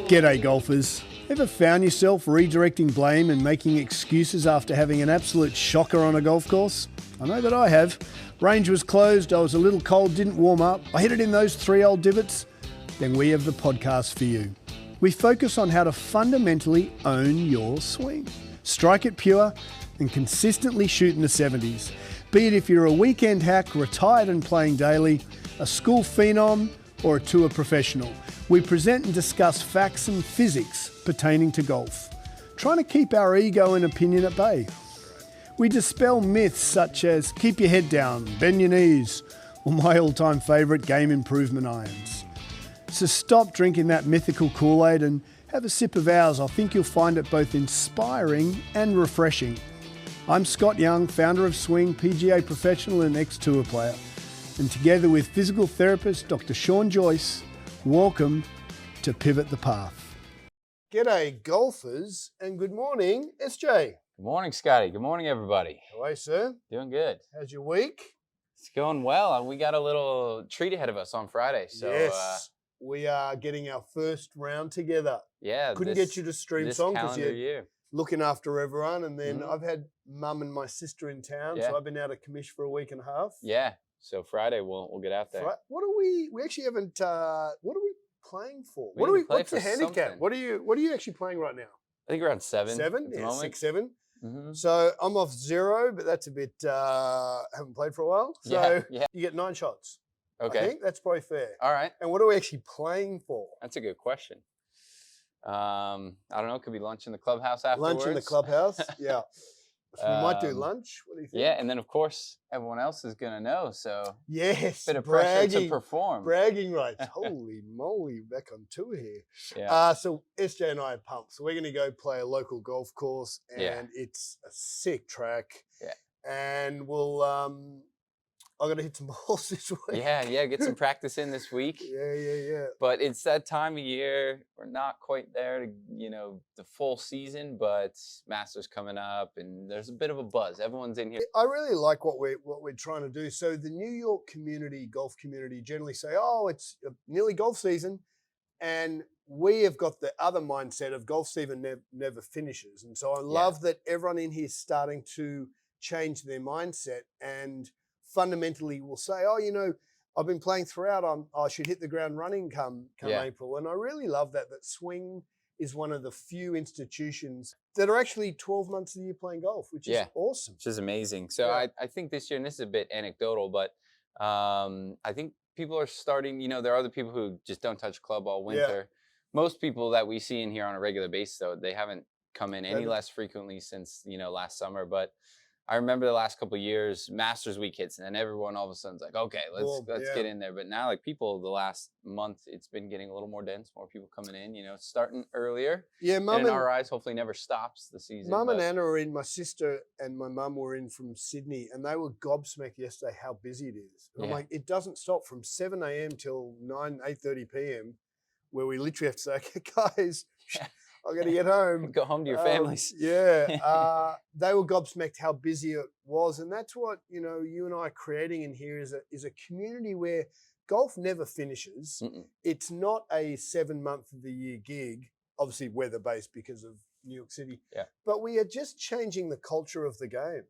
G'day golfers. Ever found yourself redirecting blame and making excuses after having an absolute shocker on a golf course? I know that I have. Range was closed, I was a little cold, didn't warm up, I hit it in those 3 old divots. Then we have the podcast for you. We focus on how to fundamentally own your swing. Strike it pure and consistently shoot in the 70s. Be it if you're a weekend hack, retired and playing daily, a school phenom, or a tour professional. We present and discuss facts and physics pertaining to golf, trying to keep our ego and opinion at bay. We dispel myths such as keep your head down, bend your knees, or my all-time favourite, game improvement irons. So stop drinking that mythical Kool-Aid and have a sip of ours. I think you'll find it both inspiring and refreshing. I'm Scott Young, founder of Swing, PGA professional and ex-tour player. And together with physical therapist Dr. Sean Joyce, welcome to Pivot the Path. G'day golfers and good morning, SJ. Good morning, Scotty. Good morning, everybody. How are you, sir? Doing good. How's your week? It's going well. We got a little treat ahead of us on Friday. So, yes, we are getting our first round together. Yeah. Couldn't get you to stream song because you're year. looking after everyone. And then I've had mum and my sister in town, so I've been out of commission for a week and a half. Yeah. So Friday we'll get out there. What are we actually haven't, what are we playing for? What's the handicap? Something. What are you actually playing right now? I think around 7. 7? At the Yeah, moment. 6, 7. Mm-hmm. So I'm off 0, but that's a bit, haven't played for a while. So yeah. you get 9 shots. Okay. I think that's probably fair. All right. And what are we actually playing for? That's a good question. I don't know. Could be lunch in the clubhouse afterwards. Lunch in the clubhouse? Yeah. So we might do lunch. What do you think? Yeah, and then of course everyone else is gonna know. So yes, bit of pressure to perform. Bragging rights. Holy moly, back on tour here. Yeah. So SJ and I are pumped. So we're going to go play a local golf course, and it's a sick track. Yeah. And we'll I'm going to hit some balls this week. Yeah. Get some practice in this week. Yeah. But it's that time of year. We're not quite there to, the full season, but Masters coming up and there's a bit of a buzz. Everyone's in here. I really like what we're trying to do. So the New York golf community generally say, oh, it's nearly golf season. And we have got the other mindset of golf season never finishes. And so I love that everyone in here is starting to change their mindset and fundamentally will say, oh, I've been playing throughout. I should hit the ground running come April. And I really love that Swing is one of the few institutions that are actually 12 months of the year playing golf, which is awesome. Which is amazing. So I think this year, and this is a bit anecdotal, but I think people are starting, there are other people who just don't touch club all winter. Most people that we see in here on a regular basis, though, they haven't come in any less frequently since, last summer. But I remember the last couple of years, Masters Week hits, and then everyone all of a sudden's like, okay, let's get in there. But now, people, the last month, it's been getting a little more dense, more people coming in, starting earlier. Yeah, Mum and in our eyes, hopefully never stops the season. Mum and Anna are in, my sister and my mum were in from Sydney, and they were gobsmacked yesterday how busy it is. And I'm like, it doesn't stop from 7 a.m. till 8:30 p.m., where we literally have to say, okay, guys, I got to get home. Go home to your families. They were gobsmacked how busy it was. And that's what, you and I are creating in here is a community where golf never finishes. It's not a 7-month of the year gig, obviously weather-based because of New York City. Yeah. But we are just changing the culture of the game.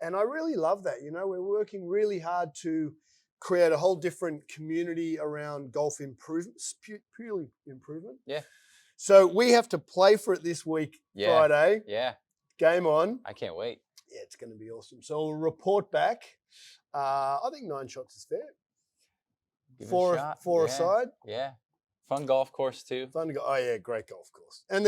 And I really love that. We're working really hard to create a whole different community around golf improvement, purely improvement. Yeah. So we have to play for it this week, Friday. Yeah. Game on. I can't wait. Yeah, it's going to be awesome. So we'll report back. I think 9 shots is fair. Give four it a shot. Four aside. Yeah. Fun golf course too. Fun to go. Oh yeah, great golf course. And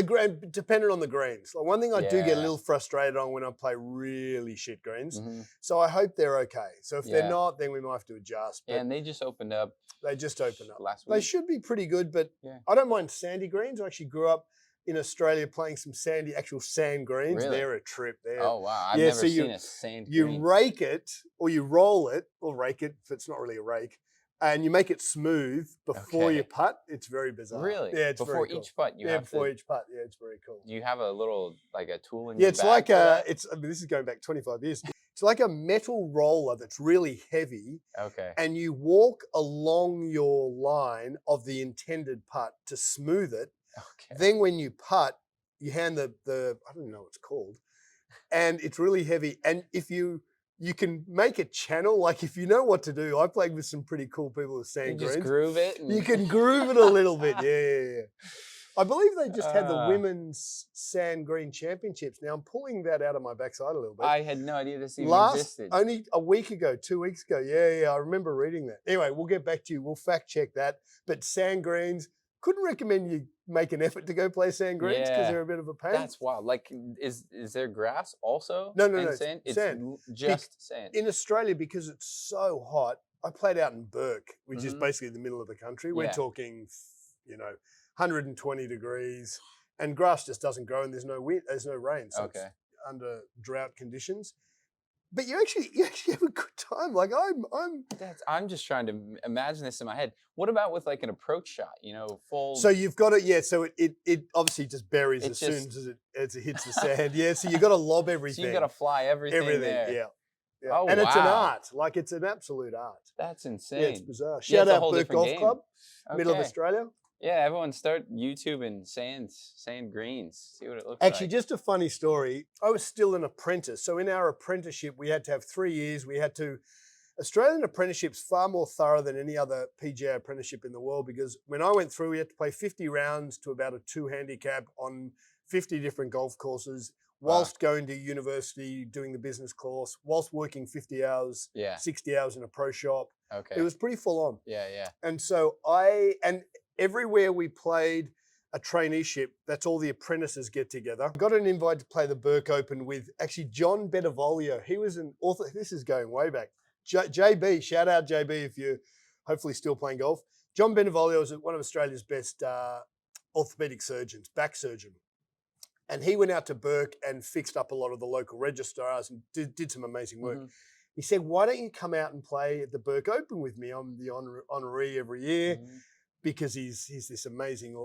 dependent on the greens. Like one thing I do get a little frustrated on when I play really shit greens. So I hope they're okay. So if they're not, then we might have to adjust. But and they just opened up. They just opened up last week. They should be pretty good, but I don't mind sandy greens. I actually grew up in Australia playing some actual sand greens. Really? They're a trip. Oh wow, I've never seen a sand green. You rake it or you roll it or rake it if it's not really a rake. And you make it smooth before you putt. It's very bizarre. Really? Yeah, it's before very cool. each putt. Before each putt. Yeah, it's very cool. Do you have a little a tool in your your bag? Yeah, it's like this is going back 25 years. It's like a metal roller that's really heavy. Okay. And you walk along your line of the intended putt to smooth it. Okay. Then when you putt, you hand the I don't know what it's called, and it's really heavy. And if you can make a channel, like if you know what to do. I played with some pretty cool people with You sand just greens. groove it. You And... can groove it a little bit. Yeah. I believe they just had the Uh, women's sand green championships. Now I'm pulling that out of my backside a little bit. I had no idea this even existed. Only a week ago, 2 weeks ago. Yeah, I remember reading that. Anyway, we'll get back to you. We'll fact check that. But sand greens, couldn't recommend you make an effort to go play sand greens because they're a bit of a pain. That's wild. Like, is there grass also? No. Sand? It's sand. just sand. In Australia, because it's so hot, I played out in Bourke, which is basically the middle of the country. We're talking, 120 degrees, and grass just doesn't grow, and there's no wind, there's no rain, so it's under drought conditions. But you actually have a good time. Like I'm just trying to imagine this in my head. What about with like an approach shot? Full. So you've got it. So it obviously just buries as soon as it hits the sand. Yeah. So you got to lob everything. So you got to fly everything there. Yeah. Oh, and it's an art. Like it's an absolute art. That's insane. Yeah, it's bizarre. Shout out Bourke Golf Club, middle of Australia. Yeah, everyone start YouTubing sand greens. See what it looks like. Actually, just a funny story. I was still an apprentice. So in our apprenticeship, we had to have 3 years. Australian apprenticeship's far more thorough than any other PGA apprenticeship in the world, because when I went through, we had to play 50 rounds to about a 2 handicap on 50 different golf courses, whilst going to university, doing the business course, whilst working 50 hours, 60 hours in a pro shop. Okay. It was pretty full on. Yeah. And so everywhere we played a traineeship, that's all the apprentices get together. I got an invite to play the Bourke Open with actually John Bentivoglio. He was an author. This is going way back. JB, shout out JB if you're hopefully still playing golf. John Bentivoglio was one of Australia's best orthopedic surgeons, back surgeon. And he went out to Bourke and fixed up a lot of the local registrars and did some amazing work. Mm-hmm. He said, why don't you come out and play at the Bourke Open with me? I'm the honoree every year. Mm-hmm. Because he's this amazing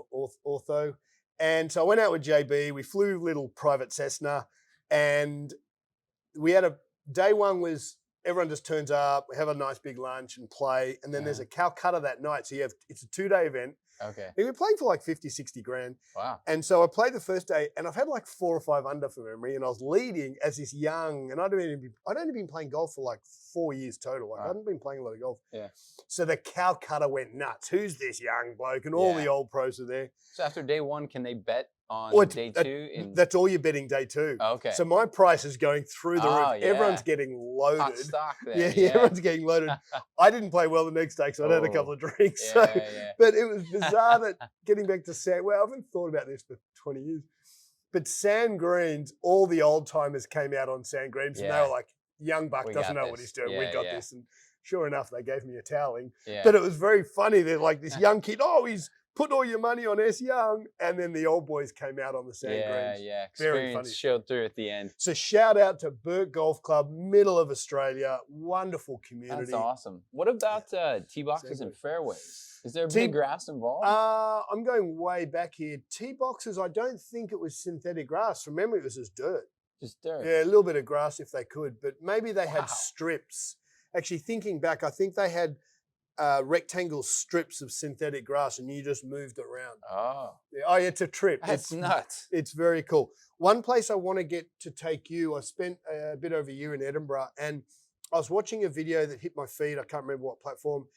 ortho. And so I went out with JB, we flew little private Cessna, and we had day one was everyone just turns up, we have a nice big lunch and play, and then there's a Calcutta that night. So it's a 2-day event. Okay. And we're playing for like 50, 60 grand. Wow. And so I played the first day, and I've had like 4 or 5 under from memory, and I was leading as this young, and I'd only been playing golf for like 4 years total. Like I hadn't been playing a lot of golf. Yeah. So the Calcutta went nuts. Who's this young bloke? And all the old pros are there. So after day one, can they bet on day two? That's all you're betting day two. Oh, okay. So my price is going through the roof. Yeah. Everyone's getting loaded. Hot stock there. Yeah, everyone's getting loaded. I didn't play well the next day because I'd had a couple of drinks. But it was bizarre that getting back to sand. Well, I haven't thought about this for 20 years. But sand greens, all the old timers came out on sand greens, and they were like, "Young buck doesn't know what he's doing. We got this." And sure enough, they gave me a toweling. Yeah. But it was very funny. They're like this young kid. Oh, he's put all your money on S Young, and then the old boys came out on the sand greens. Yeah. Very funny. Showed through at the end. So shout out to Bourke Golf Club, middle of Australia, wonderful community. That's awesome. What about tee boxes and fairways? Is there big grass involved? I'm going way back here. Tee boxes, I don't think it was synthetic grass. From memory, it was just dirt. Just dirt. Yeah, a little bit of grass if they could, but maybe they had strips. Actually, thinking back, I think they had rectangle strips of synthetic grass, and you just moved it around. Oh. Yeah, it's a trip. That's nuts. It's very cool. One place I want to get to take you, I spent a bit over a year in Edinburgh, and I was watching a video that hit my feed. I can't remember what platform.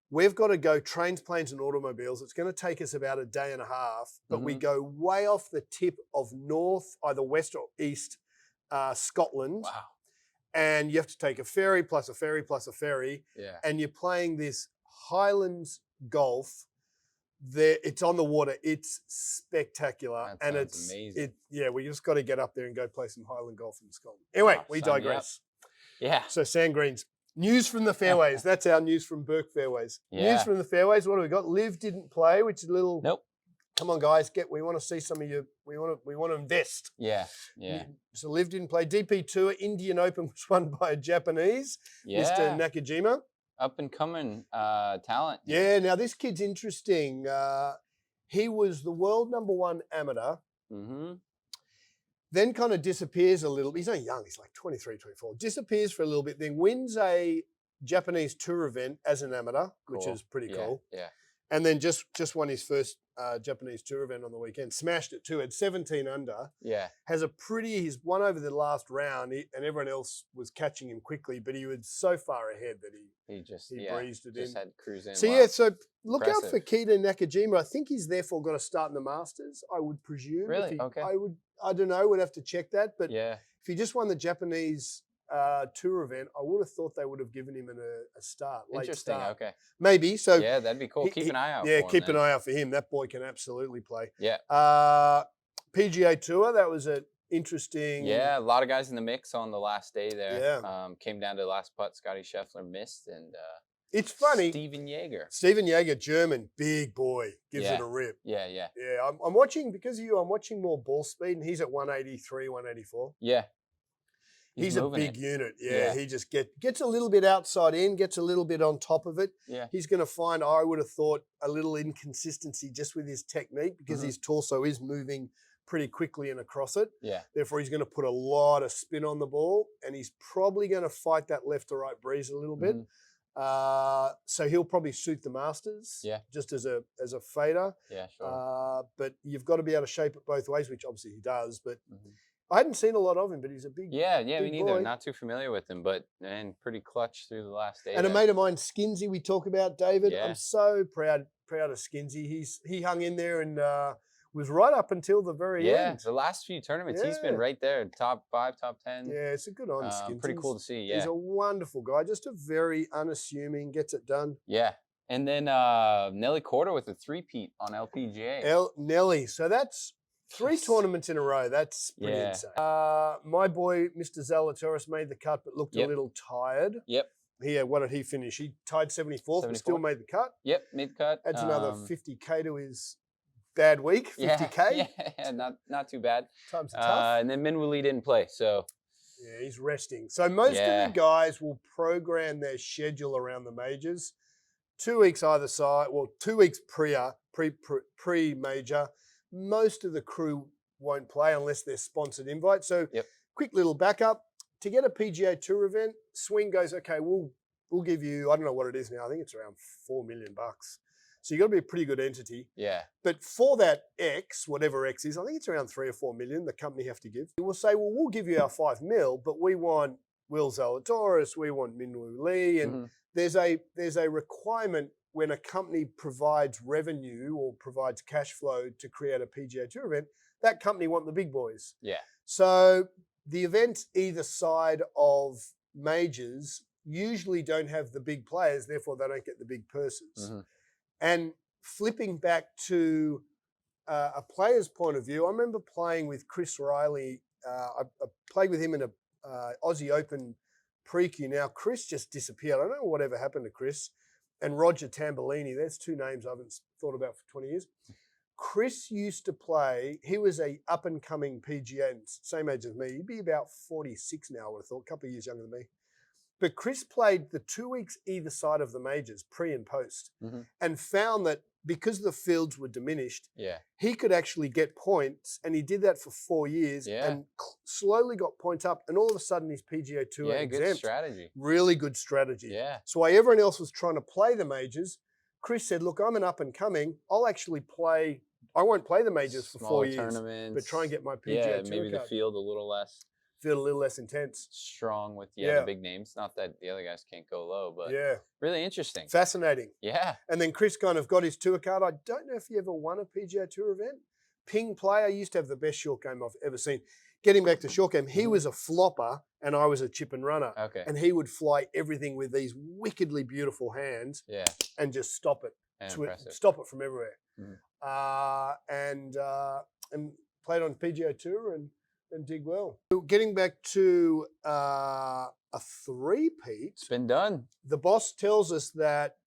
We've got to go trains, planes, and automobiles. It's going to take us about a day and a half, but we go way off the tip of north, either west or east, Scotland. Wow. And you have to take a ferry plus a ferry plus a ferry. Yeah. And you're playing this Highlands golf. It's on the water. It's spectacular. That sounds amazing. We just got to get up there and go play some Highland golf in Scotland. Anyway, we digress. Yeah. So sand greens. News from the fairways. That's our news from Bourke fairways. Yeah. News from the fairways. What do we got? Liv didn't play, which is a little. Nope. Come on, guys. We want to see some of you. We want to invest. Yeah. So Liv didn't play. DP Tour Indian Open was won by a Japanese, Mr. Nakajima. Up and coming talent. Yeah. Now this kid's interesting. He was the world #1 amateur. Mm-hmm. Then kind of disappears a little. He's not young. He's like 23, 24. Disappears for a little bit. Then wins a Japanese tour event as an amateur, which is pretty cool. Yeah. And then just won his first Japanese Tour event on the weekend. Smashed it too. Had 17 under. Yeah. He's won over the last round, and everyone else was catching him quickly, but he was so far ahead that he breezed it just in. had cruise in. So wow. so look out Impressive. for Keita Nakajima. I think he's therefore going to start in the Masters, I would presume. Really? Okay. I don't know. We'd have to check that. But Yeah. if he just won the Japanese Tour event, I would have thought they would have given him a start. Interesting. Late start. Okay. Maybe. So yeah, that'd be cool. Keep an eye out. Yeah, for him, keep an then. eye out for him. That boy can absolutely play. Yeah. PGA Tour. That was an interesting. Yeah, a lot of guys in the mix on the last day there. Yeah. Came down to the last putt. Scotty Scheffler missed, and it's funny. Steven Jaeger, German, big boy, gives it a rip. Yeah. Yeah, I'm watching, because of you, I'm watching more ball speed, and he's at 183, 184. Yeah. He's a big unit. Yeah, he just gets a little bit outside in, gets a little bit on top of it. Yeah. He's going to find, I would have thought, a little inconsistency just with his technique, because his torso is moving pretty quickly and across it. Yeah. Therefore, he's going to put a lot of spin on the ball, and he's probably going to fight that left to right breeze a little bit. So he'll probably suit the Masters. Yeah. Just as a fader. Yeah, sure. But you've got to be able to shape it both ways, which obviously he does. But I hadn't seen a lot of him, but he's a big me big neither. boy. Not too familiar with him, but pretty clutch through the last day. And a mate of mine, Skinsy, we talk about, David. Yeah. I'm so proud of Skinsy. He hung in there and was right up until the very end. The last few tournaments, he's been right there, top 5, top 10. Yeah, it's a good on Skinsy. Pretty cool to see. Yeah, he's a wonderful guy. Just a very unassuming, gets it done. Yeah. And then Nelly Korda with a 3-peat on LPGA. Nelly. So that's 3 tournaments in a row. That's pretty insane. My boy, Mr. Zalatoris, made the cut, but looked a little tired. Yep. What did he finish? He tied 74th, but still made the cut. Yep, made the cut. Adds another 50K to his bad week. 50K. Yeah, not too bad. Times are tough. And then Minwoo didn't play, so. Yeah, he's resting. So most of the guys will program their schedule around the majors. 2 weeks either side. Well, 2 weeks pre-major. Most of the crew won't play unless they're sponsored invite. So quick little backup. To get a PGA Tour event, Swing goes, okay, we'll give you, I don't know what it is now. I think it's around $4 million. So you've got to be a pretty good entity. Yeah. But for that X, whatever X is, I think it's around 3 or 4 million the company have to give. We'll say, well, we'll give you our 5 mil, but we want Will Zalatoris, we want Minwoo Lee. And there's a requirement when a company provides revenue or provides cash flow to create a PGA Tour event, that company want the big boys. Yeah. So the events either side of majors usually don't have the big players, therefore they don't get the big purses. And flipping back to a player's point of view, I remember playing with Chris Riley. I played with him in a Aussie Open pre-Q. Now, Chris just disappeared. I don't know whatever happened to Chris. And Roger Tambellini, there's 2 names I haven't thought about for 20 years. Chris used to play, he was a up-and-coming PGA, same age as me. He'd be about 46 now, I would have thought, a couple of years younger than me. But Chris played the 2 weeks either side of the majors, pre and post, and found that because the fields were diminished, he could actually get points, and he did that for 4 years and slowly got points up, and all of a sudden his PGA Tour exempt. Good strategy. Really good strategy. Yeah. So while everyone else was trying to play the majors, Chris said, look, I'm an up-and-coming. I'll actually play, I won't play the majors for 4 years, but try and get my PGA Tour maybe card. the field a little less. Feel a little less intense. Strong with the big names. Not that the other guys can't go low, but really interesting. Fascinating. Yeah. And then Chris kind of got his tour card. I don't know if he ever won a PGA Tour event. Ping player used to have the best short game I've ever seen. Getting back to short game, he was a flopper and I was a chip and runner. Okay. And he would fly everything with these wickedly beautiful hands and just stop it. Stop it from everywhere. And played on PGA Tour and did well. Getting back to a 3-peat. It's been done. The boss tells us that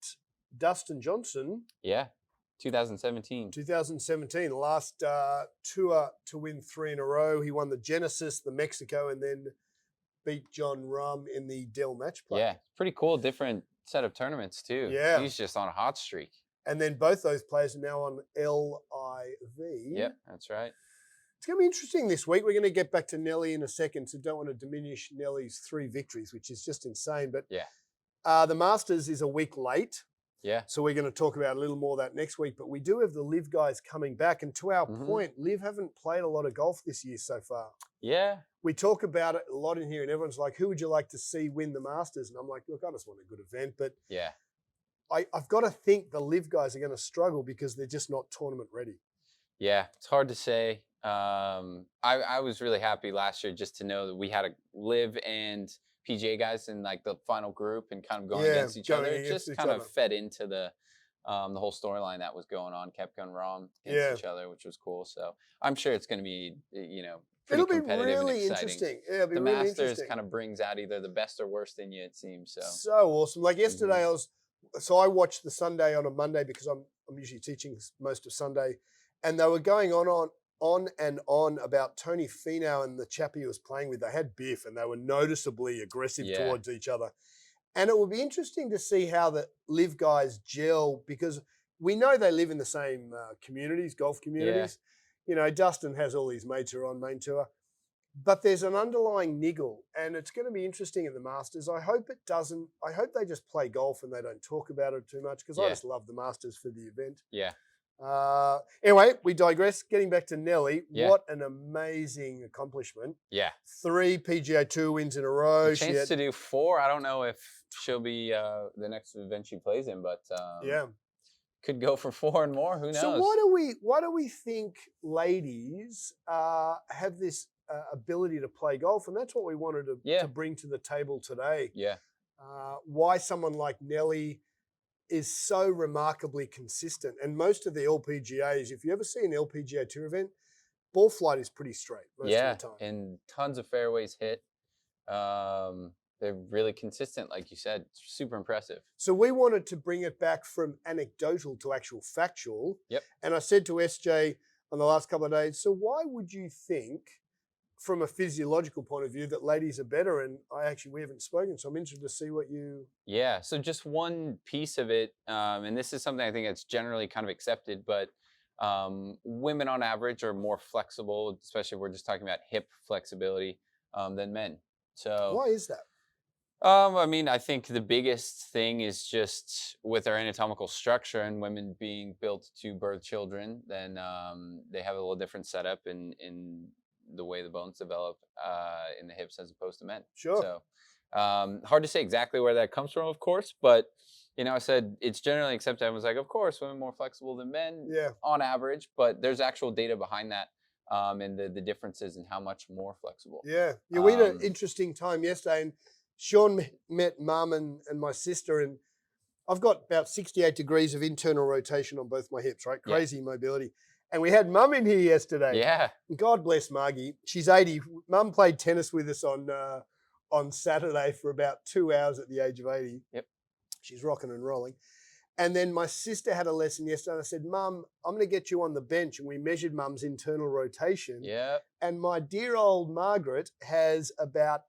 Dustin Johnson. 2017. 2017, last tour to win 3 in a row. He won the Genesis, the Mexico, and then beat John Rahm in the Dell Match Play. Yeah, pretty cool. Different set of tournaments too. Yeah. He's just on a hot streak. And then both those players are now on LIV. Yep, that's right. It's going to be interesting this week. We're going to get back to Nelly in a second, so don't want to diminish Nelly's 3 victories, which is just insane. But the Masters is a week late. Yeah. So we're going to talk about a little more of that next week. But we do have the Live guys coming back. And to our point, Live haven't played a lot of golf this year so far. Yeah. We talk about it a lot in here, and everyone's like, who would you like to see win the Masters? And I'm like, look, I just want a good event. But Yeah. I've got to think the Live guys are going to struggle because they're just not tournament ready. Yeah, it's hard to say. I was really happy last year just to know that we had a Live and PGA guys in like the final group and kind of going against each other. It just kind of fed into the whole storyline that was going on, kept going wrong against each other, which was cool. So I'm sure it's going to be, pretty competitive really and exciting. interesting. Yeah, it'll be the really Masters interesting. kind of brings out either the best or worst in you, it seems. So awesome. Like yesterday, I watched the Sunday on a Monday because I'm usually teaching most of Sunday, and they were going on and on about Tony Finau and the chap he was playing with. They had biff and they were noticeably aggressive towards each other. And it will be interesting to see how the Live guys gel, because we know they live in the same communities, golf communities. Dustin has all his mates who are on main tour, but there's an underlying niggle, and it's going to be interesting in the Masters. I hope they just play golf and they don't talk about it too much, because I just love the Masters for the event. Yeah. Anyway, we digress. Getting back to Nelly, what an amazing accomplishment. Yeah. 3 PGA Tour wins in a row. A chance to do 4. I don't know if she'll be the next event she plays in, but could go for 4 and more. Who knows? So why do we think ladies have this ability to play golf? And that's what we wanted to bring to the table today. Yeah. Why someone like Nelly is so remarkably consistent. And most of the LPGAs, if you ever see an LPGA Tour event, ball flight is pretty straight most of the time. And tons of fairways hit. They're really consistent, like you said. Super impressive. So we wanted to bring it back from anecdotal to actual factual. Yep. And I said to SJ on the last couple of days, so why would you think, from a physiological point of view, that ladies are better? And we haven't spoken, so I'm interested to see what you... Yeah, so just one piece of it, and this is something I think that's generally kind of accepted, but women on average are more flexible, especially if we're just talking about hip flexibility, than men. So why is that? I think the biggest thing is just with our anatomical structure and women being built to birth children, then they have a little different setup in the way the bones develop in the hips as opposed to men. Sure. So hard to say exactly where that comes from, of course, but I said it's generally accepted. I was like, of course, women more flexible than men on average, but there's actual data behind that and the differences in how much more flexible. Yeah. We had an interesting time yesterday, and Sean met Mum and my sister, and I've got about 68 degrees of internal rotation on both my hips, right? Crazy mobility. And we had Mum in here yesterday. Yeah. God bless Margie. She's 80. Mum played tennis with us on Saturday for about 2 hours at the age of 80. Yep. She's rocking and rolling. And then my sister had a lesson yesterday, and I said, Mum, I'm going to get you on the bench. And we measured Mum's internal rotation. Yeah. And my dear old Margaret has about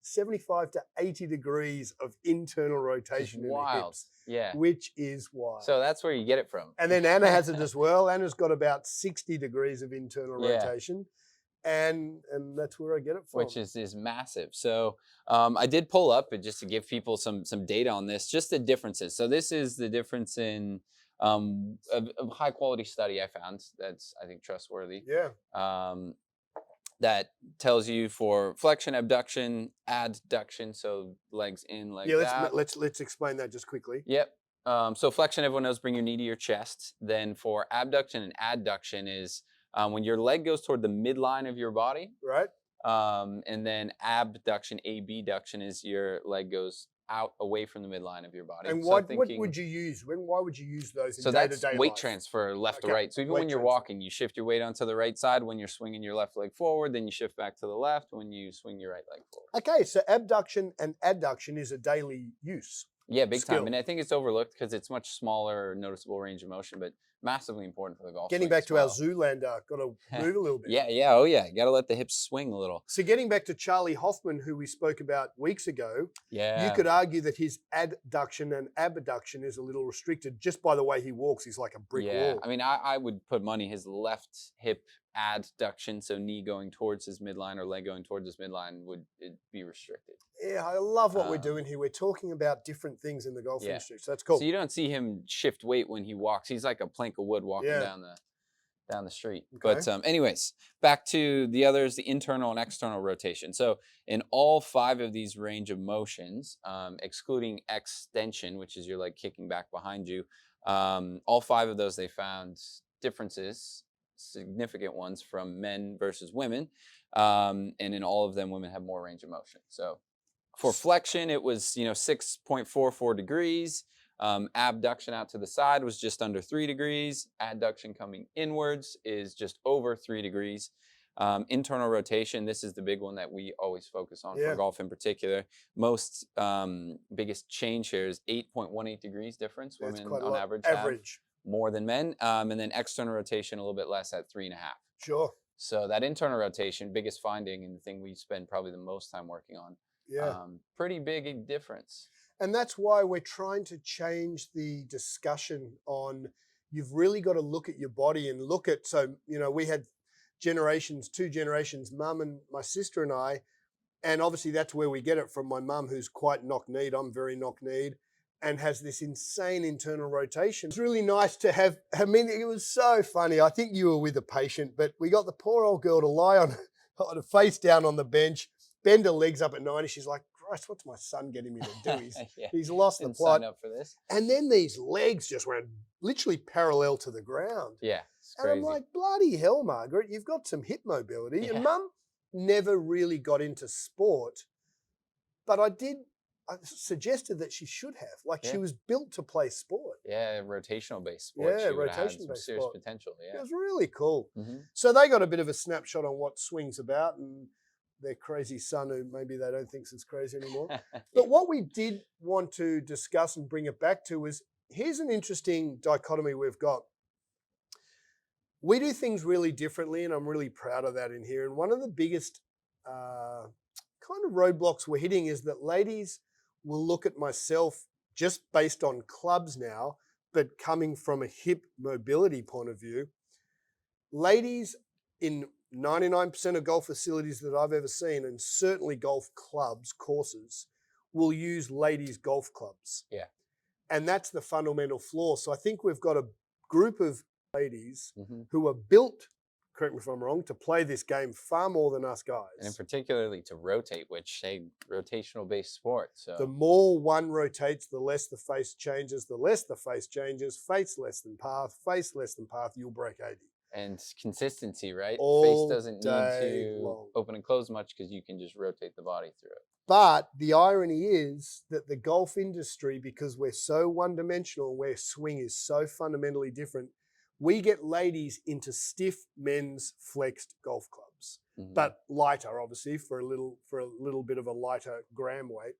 75 to 80 degrees of internal rotation in her hips. Yeah. Which is wild. So that's where you get it from. And then Anna has it as well. Anna's got about 60 degrees of internal rotation. And that's where I get it from. Which is massive. So I did pull up, just to give people some data on this, just the differences. So this is the difference in a high quality study I found that's, I think, trustworthy. Yeah. That tells you for flexion, abduction, adduction, so legs in, legs out. Let's explain that just quickly. Yep. So flexion, everyone knows, bring your knee to your chest. Then for abduction and adduction is when your leg goes toward the midline of your body. Right. And then abduction, abduction is your leg goes out away from the midline of your body. And what would you use? Why would you use those in day-to-day life? So that's weight transfer left to right. So even when you're walking, you shift your weight onto the right side. When you're swinging your left leg forward, then you shift back to the left. When you swing your right leg forward. Okay, so abduction and adduction is a daily use. Yeah, big time. And I think it's overlooked because it's much smaller, noticeable range of motion, but massively important for the golf. Getting back to our Zoolander, got to move a little bit. Yeah. Oh, yeah. Got to let the hips swing a little. So getting back to Charlie Hoffman, who we spoke about weeks ago, you could argue that his adduction and abduction is a little restricted just by the way he walks. He's like a brick wall. I mean, I would put money his left hip adduction, so knee going towards his midline or leg going towards his midline, would it be restricted. Yeah, I love what we're doing here. We're talking about different things in the golf industry, so that's cool. So you don't see him shift weight when he walks. He's like a plank of wood walking down the street. Okay. But anyways, back to the others, the internal and external rotation. So in all 5 of these range of motions, excluding extension, which is your leg kicking back behind you, all 5 of those they found differences, significant ones from men versus women. And in all of them, women have more range of motion. So for flexion, it was 6.44 degrees. Abduction out to the side was just under 3 degrees. Adduction coming inwards is just over 3 degrees. Internal rotation, this is the big one that we always focus on for golf in particular. Most biggest change here is 8.18 degrees difference. Women on average have more than men. And then external rotation a little bit less at 3.5. Sure. So that internal rotation, biggest finding and the thing we spend probably the most time working on. Yeah. Pretty big difference. And that's why we're trying to change the discussion on, you've really got to look at your body and look at, so, we had 2 generations, mum and my sister and I, and obviously that's where we get it from my mum, who's quite knock-kneed. I'm very knock-kneed and has this insane internal rotation. It's really nice to have, it was so funny. I think you were with a patient, but we got the poor old girl to lie on her face down on the bench, bend her legs up at 90. She's like, Christ, what's my son getting me to do? He's lost the plot. Sign up for this. And then these legs just went literally parallel to the ground. Yeah, it's crazy. And I'm like, bloody hell, Margaret, you've got some hip mobility. Yeah. And Mum never really got into sport, but I suggested that she should have. Like, she was built to play sport. Yeah, rotational based sport. Yeah, she would have had some rotation-based serious sport. potential. Yeah, It was really cool. Mm-hmm. So they got a bit of a snapshot on what swing's about, and their crazy son, who maybe they don't think is crazy anymore. But what we did want to discuss and bring it back to was, here's an interesting dichotomy we've got. We do things really differently, and I'm really proud of that in here. And one of the biggest kind of roadblocks we're hitting is that ladies will look at myself just based on clubs now, but coming from a hip mobility point of view. Ladies in 99% of golf facilities that I've ever seen, and certainly golf clubs, courses, will use ladies' golf clubs. Yeah. And that's the fundamental flaw. So I think we've got a group of ladies who are built, correct me if I'm wrong, to play this game far more than us guys. And particularly to rotate, which rotational based sport. So the more one rotates, the less the face changes. The less the face changes, face less than path, you'll break 80. And consistency, right? All face doesn't need to open and close much because you can just rotate the body through it. But the irony is that the golf industry, because we're so one-dimensional, where swing is so fundamentally different, we get ladies into stiff men's flexed golf clubs, but lighter, obviously, for a little bit of a lighter gram weight.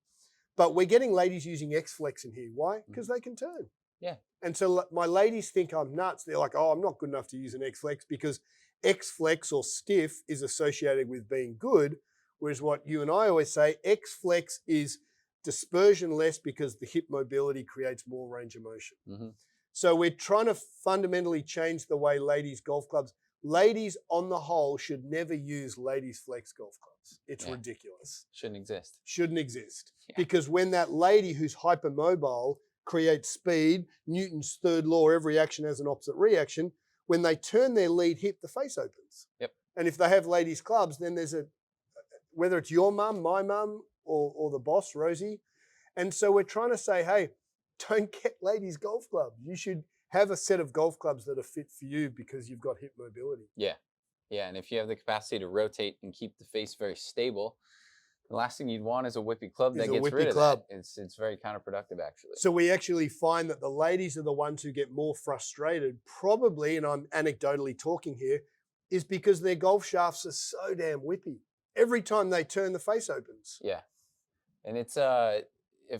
But we're getting ladies using X-Flex in here. Why? Because they can turn. Yeah. And so my ladies think I'm nuts. They're like, oh, I'm not good enough to use an X-Flex because X-Flex or stiff is associated with being good. Whereas what you and I always say, X-Flex is dispersion less because the hip mobility creates more range of motion. So we're trying to fundamentally change the way ladies golf clubs. Ladies on the whole should never use ladies flex golf clubs. It's ridiculous. Shouldn't exist. Shouldn't exist. Yeah. Because when that lady who's hypermobile creates speed, Newton's third law, every action has an opposite reaction. When they turn their lead hip, the face opens. Yep. And if they have ladies clubs, then there's whether it's your mum, my mum, or the boss, Rosie. And so we're trying to say, hey, don't get ladies golf clubs. You should have a set of golf clubs that are fit for you because you've got hip mobility. Yeah. Yeah. And if you have the capacity to rotate and keep the face very stable, the last thing you'd want is a whippy club that gets rid of that. It's very counterproductive, actually. So we actually find that the ladies are the ones who get more frustrated, probably, and I'm anecdotally talking here, is because their golf shafts are so damn whippy. Every time they turn, the face opens. Yeah. And it's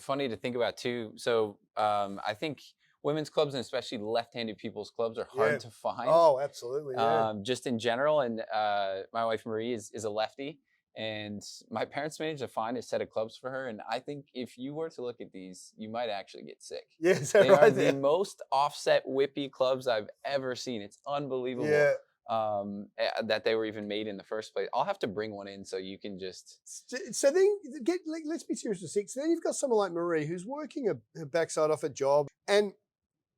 funny to think about, too. So I think women's clubs, and especially left-handed people's clubs, are hard to find. Oh, absolutely. Yeah. Just in general. And my wife, Marie, is a lefty. And my parents managed to find a set of clubs for her. And I think if you were to look at these, you might actually get sick. Yes, they are the most offset whippy clubs I've ever seen. It's unbelievable. Yeah. that they were even made in the first place. I'll have to bring one in so you can just. So then, let's be serious for 6. Then you've got someone like Marie who's working her backside off a job, and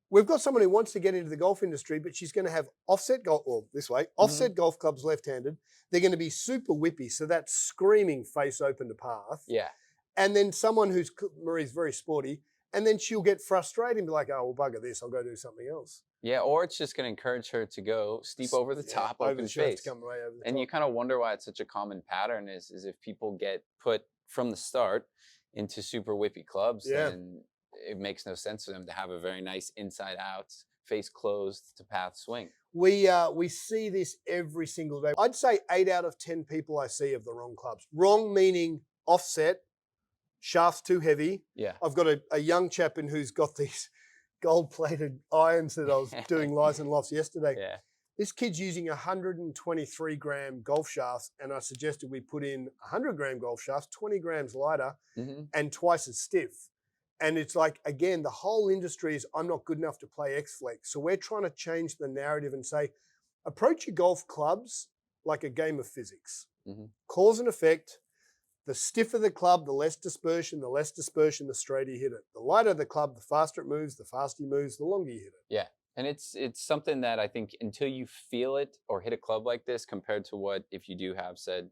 we've got someone who wants to get into the golf industry, but she's going to have offset golf, or this way, offset golf clubs left-handed. They're going to be super whippy, so that's screaming face open to path. Yeah. And then someone Marie's very sporty, and then she'll get frustrated and be like, oh, well, bugger this, I'll go do something else. Yeah, or it's just going to encourage her to go steep over the top, open space. And you kind of wonder why it's such a common pattern is if people get put from the start into super whippy clubs, then it makes no sense for them to have a very nice inside out, face closed to path swing. We see this every single day. I'd say 8 out of 10 people I see have the wrong clubs. Wrong meaning offset, shafts too heavy. Yeah. I've got a young chap in who's got these gold-plated irons that I was doing lies and lofts yesterday. Yeah. This kid's using 123-gram golf shafts, and I suggested we put in 100-gram golf shafts, 20 grams lighter, and twice as stiff. And it's like, again, the whole industry is, I'm not good enough to play X-Flex. So we're trying to change the narrative and say, approach your golf clubs like a game of physics. Cause and effect. The stiffer the club, the less dispersion, the straighter you hit it. The lighter the club, the faster it moves, the faster you moves, the longer you hit it. Yeah. And it's something that I think until you feel it or hit a club like this compared to what if you do have said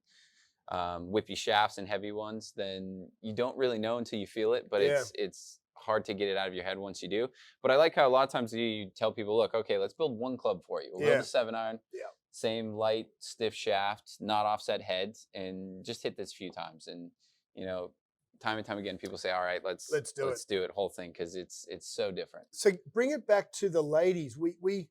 whippy shafts and heavy ones, then you don't really know until you feel it, but it's hard to get it out of your head once you do. But I like how a lot of times you tell people, look, okay, let's build one club for you. We'll build a 7-iron. Yeah. Same light, stiff shaft, not offset heads, and just hit this a few times. And, you know, time and time again, people say, all right, let's do it, whole thing, because it's so different. So bring it back to the ladies. We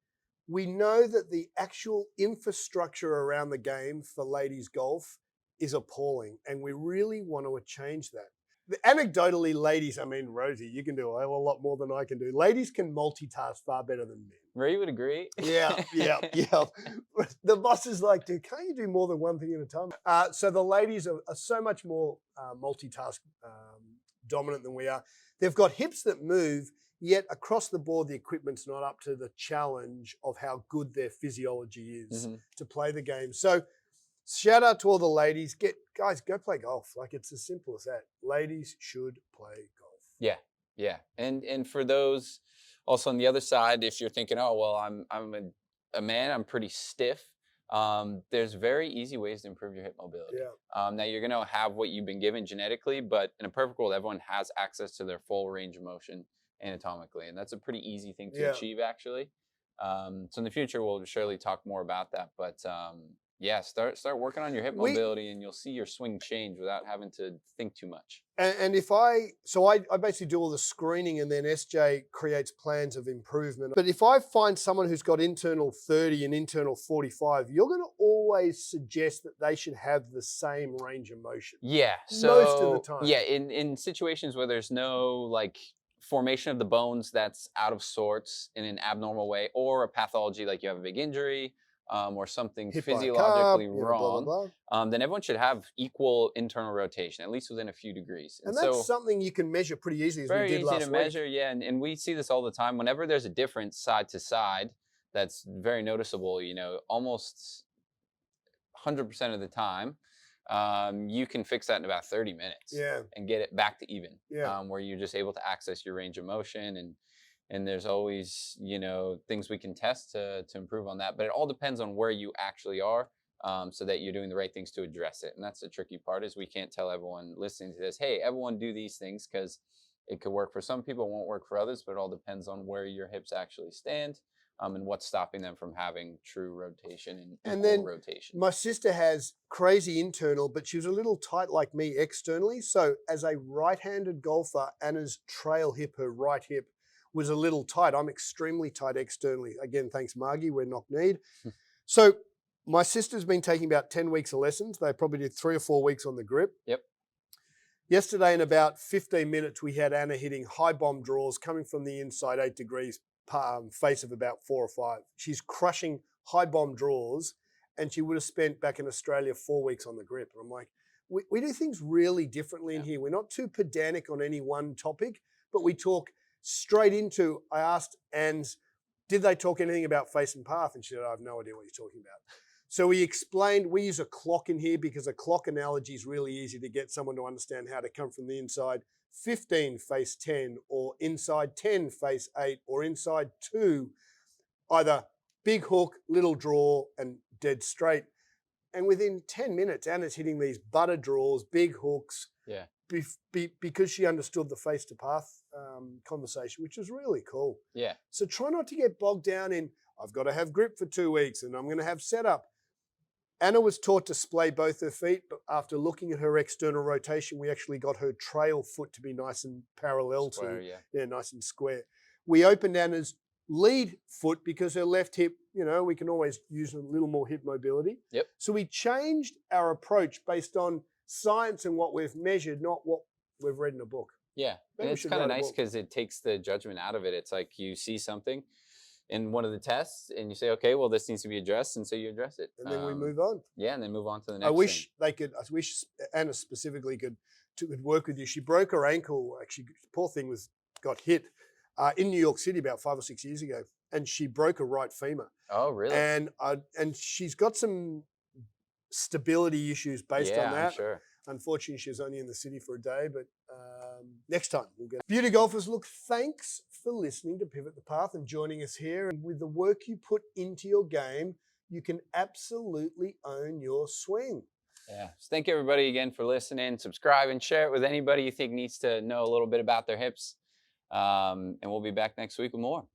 know that the actual infrastructure around the game for ladies golf is appalling, and we really want to change that. Anecdotally, ladies, I mean, Rosie, you can do a lot more than I can do. Ladies can multitask far better than men. Ray would agree. Yeah. The boss is like, dude, can't you do more than one thing at a time? So the ladies are so much more multitask dominant than we are. They've got hips that move, yet across the board, the equipment's not up to the challenge of how good their physiology is to play the game. So shout out to all the ladies. Guys, go play golf. Like, it's as simple as that. Ladies should play golf. Yeah. And for those also on the other side, if you're thinking, oh, well, I'm a man, I'm pretty stiff. There's very easy ways to improve your hip mobility. Now you're going to have what you've been given genetically, but in a perfect world, everyone has access to their full range of motion anatomically. And that's a pretty easy thing to achieve, actually. So in the future, we'll surely talk more about that. But start working on your hip mobility, and you'll see your swing change without having to think too much. And I basically do all the screening, and then SJ creates plans of improvement. But if I find someone who's got internal 30 and internal 45, you're going to always suggest that they should have the same range of motion. Yeah. So most of the time. Yeah. In situations where there's no like formation of the bones that's out of sorts in an abnormal way, or a pathology like you have a big injury, or something physiologically wrong, then everyone should have equal internal rotation, at least within a few degrees. And that's something you can measure pretty easily, as we did last week. Very easy to measure, yeah. And we see this all the time. Whenever there's a difference side to side, that's very noticeable, almost 100% of the time, you can fix that in about 30 minutes and get it back to even, where you're just able to access your range of motion. And there's always, things we can test to improve on that. But it all depends on where you actually are, so that you're doing the right things to address it. And that's the tricky part, is we can't tell everyone listening to this, hey, everyone do these things, because it could work for some people, it won't work for others. But it all depends on where your hips actually stand, and what's stopping them from having true rotation and equal rotation. My sister has crazy internal, but she was a little tight like me externally. So as a right-handed golfer, Anna's trail hip, her right hip, was a little tight. I'm extremely tight externally. Again, thanks, Margie, we're knock-kneed. So my sister's been taking about 10 weeks of lessons. They probably did 3 or 4 weeks on the grip. Yep. Yesterday, in about 15 minutes, we had Anna hitting high bomb draws coming from the inside 8 degrees, face of about 4 or 5. She's crushing high bomb draws, and she would have spent back in Australia 4 weeks on the grip. And I'm like, we do things really differently in here. We're not too pedantic on any one topic, but we talk straight into, I asked Anne's did they talk anything about face and path? And she said, I have no idea what you're talking about. So we explained, we use a clock in here because a clock analogy is really easy to get someone to understand how to come from the inside 15 face 10, or inside 10 face 8, or inside 2, either big hook, little draw, and dead straight. And within 10 minutes, Anna's hitting these butter draws, big hooks, Yeah. because she understood the face to path conversation, which was really cool. Yeah. So try not to get bogged down in, I've got to have grip for 2 weeks and I'm going to have setup. Anna was taught to splay both her feet, but after looking at her external rotation, we actually got her trail foot to be nice and parallel Square, to, nice and square. We opened Anna's lead foot because her left hip, we can always use a little more hip mobility. Yep. So we changed our approach based on science and what we've measured, not what we've read in a book. Yeah, Maybe and it's kind of nice because it takes the judgment out of it. It's like you see something in one of the tests and you say, okay, well, this needs to be addressed, and so you address it. And then we move on. Yeah, and then move on to the next I wish thing. I wish Anna specifically could work with you. She broke her ankle. Actually, poor thing got hit in New York City about 5 or 6 years ago, and she broke her right femur. Oh, really? And she's got some stability issues based on that. I'm sure. Unfortunately, she was only in the city for a day, but next time we'll get. Beauty golfers, look, thanks for listening to Pivot the Path and joining us here. And with the work you put into your game, you can absolutely own your swing. Yeah. So thank you, everybody, again for listening. Subscribe and share it with anybody you think needs to know a little bit about their hips. And we'll be back next week with more.